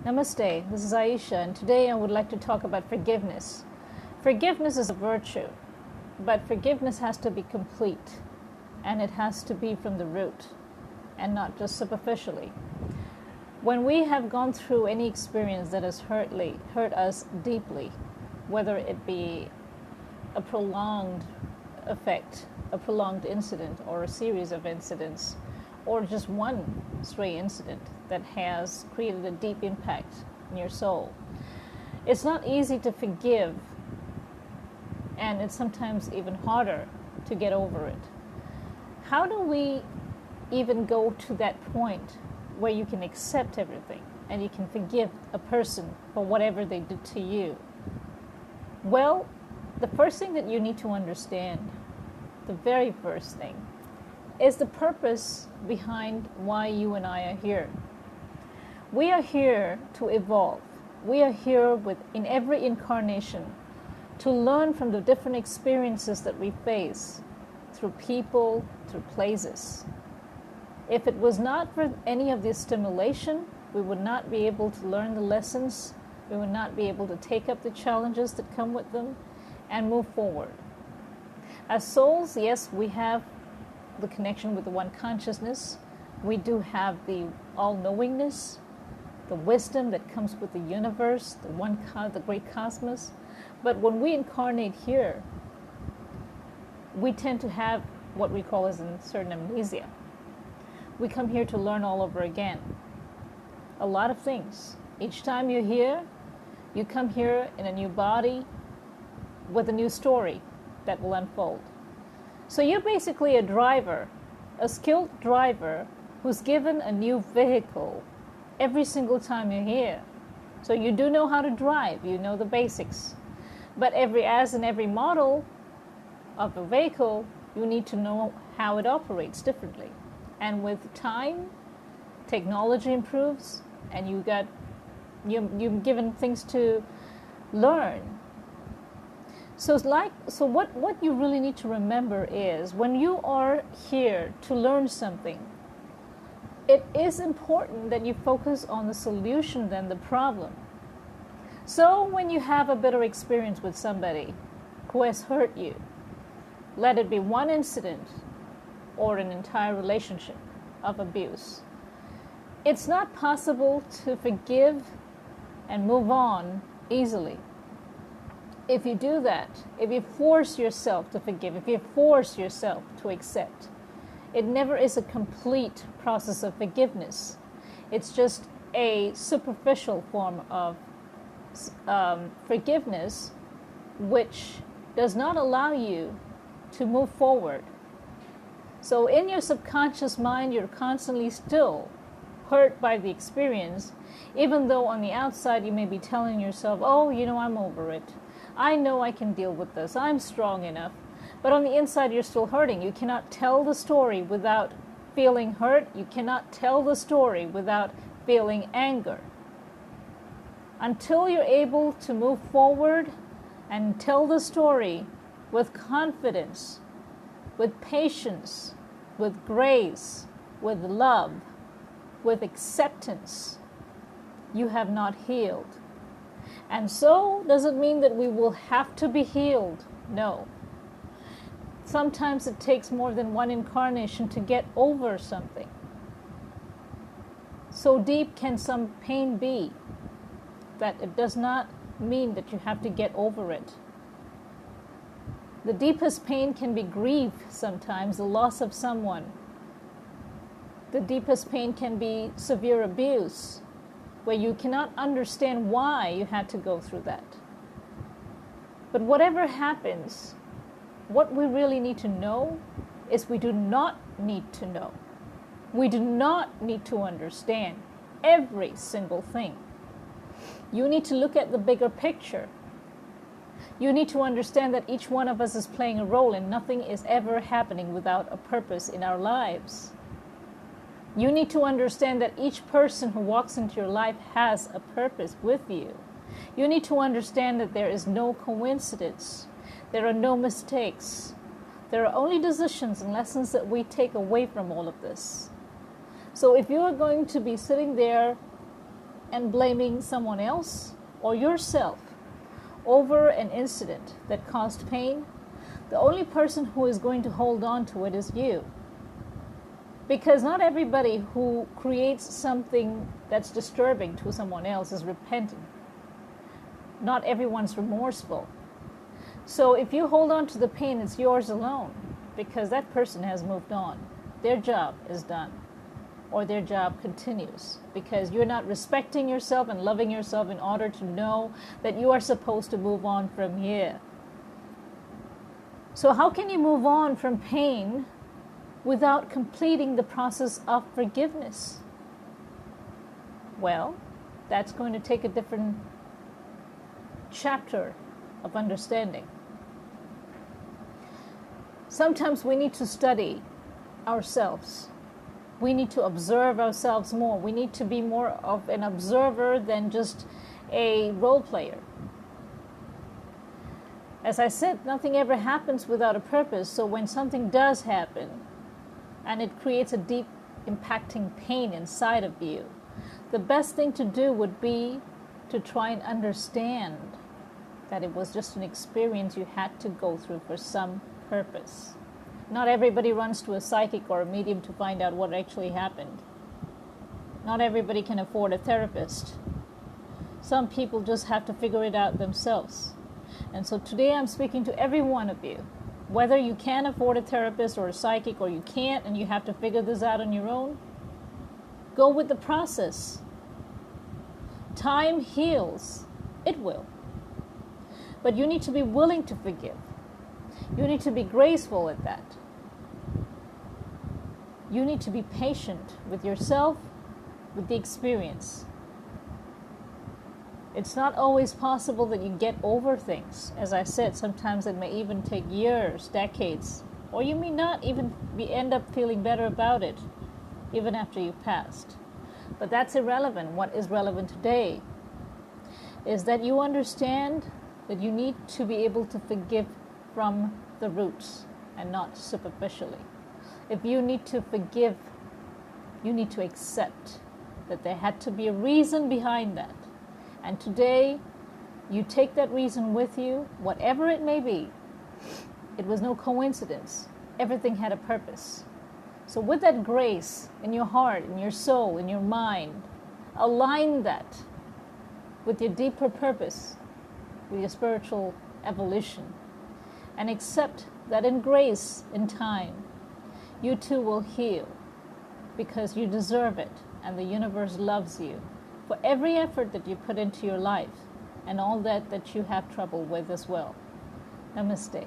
Namaste, this is Aisha, and today I would like to talk about forgiveness. Forgiveness is a virtue, but forgiveness has to be complete, and it has to be from the root, and not just superficially. When we have gone through any experience that has hurt us deeply, whether it be a prolonged effect, a prolonged incident, or a series of incidents, or just one stray incident that has created a deep impact in your soul. It's not easy to forgive, and it's sometimes even harder to get over it. How do we even go to that point where you can accept everything and you can forgive a person for whatever they did to you? Well, the first thing that you need to understand, the very first thing, is the purpose behind why you and I are here. We are here to evolve. We are here in every incarnation to learn from the different experiences that we face through people, through places. If it was not for any of this stimulation, we would not be able to learn the lessons. We would not be able to take up the challenges that come with them and move forward. As souls, yes, we have the connection with the one consciousness. We do have the all-knowingness, the wisdom that comes with the universe, the great cosmos. But when we incarnate here, we tend to have what we call as a certain amnesia. We come here to learn all over again. A lot of things. Each time you're here, you come here in a new body with a new story that will unfold. So you're basically a driver, a skilled driver who's given a new vehicle every single time you're here. So you do know how to drive, you know the basics. But as in every model of a vehicle, you need to know how it operates differently. And with time, technology improves, and you're given things to learn. So what you really need to remember is when you are here to learn something, it is important that you focus on the solution than the problem. So when you have a bitter experience with somebody who has hurt you, let it be one incident or an entire relationship of abuse, it's not possible to forgive and move on easily. If you do that, if you force yourself to forgive, if you force yourself to accept, it never is a complete process of forgiveness. It's just a superficial form of forgiveness, which does not allow you to move forward. So in your subconscious mind, you're constantly still hurt by the experience, even though on the outside you may be telling yourself, oh, I'm over it. I know I can deal with this. I'm strong enough. But on the inside, you're still hurting. You cannot tell the story without feeling hurt. You cannot tell the story without feeling anger. Until you're able to move forward and tell the story with confidence, with patience, with grace, with love, with acceptance, you have not healed. And so, does it mean that we will have to be healed? No. Sometimes it takes more than one incarnation to get over something. So deep can some pain be that it does not mean that you have to get over it. The deepest pain can be grief sometimes, the loss of someone. The deepest pain can be severe abuse, where you cannot understand why you had to go through that. But whatever happens, what we really need to know is we do not need to know. We do not need to understand every single thing. You need to look at the bigger picture. You need to understand that each one of us is playing a role and nothing is ever happening without a purpose in our lives. You need to understand that each person who walks into your life has a purpose with you. You need to understand that there is no coincidence. There are no mistakes. There are only decisions and lessons that we take away from all of this. So if you are going to be sitting there and blaming someone else or yourself over an incident that caused pain, the only person who is going to hold on to it is you. Because not everybody who creates something that's disturbing to someone else is repentant. Not everyone's remorseful. So if you hold on to the pain, it's yours alone, because that person has moved on. Their job is done, or their job continues, because you're not respecting yourself and loving yourself in order to know that you are supposed to move on from here. So how can you move on from pain without completing the process of forgiveness? Well, that's going to take a different chapter of understanding. Sometimes we need to study ourselves. We need to observe ourselves more. We need to be more of an observer than just a role player. As I said, nothing ever happens without a purpose. So when something does happen and it creates a deep impacting pain inside of you, the best thing to do would be to try and understand that it was just an experience you had to go through for some purpose. Not everybody runs to a psychic or a medium to find out what actually happened. Not everybody can afford a therapist. Some people just have to figure it out themselves. And so today I'm speaking to every one of you. Whether you can afford a therapist or a psychic, or you can't and you have to figure this out on your own, go with the process. Time heals. It will. But you need to be willing to forgive. You need to be graceful at that. You need to be patient with yourself, with the experience. It's not always possible that you get over things. As I said, sometimes it may even take years, decades, or you may not even end up feeling better about it, even after you've passed. But that's irrelevant. What is relevant today is that you understand that you need to be able to forgive from the roots and not superficially. If you need to forgive, you need to accept that there had to be a reason behind that. And today, you take that reason with you, whatever it may be. It was no coincidence. Everything had a purpose. So with that grace in your heart, in your soul, in your mind, align that with your deeper purpose, with your spiritual evolution, and accept that in grace, in time, you too will heal, because you deserve it, and the universe loves you for every effort that you put into your life and all that you have trouble with as well. Namaste.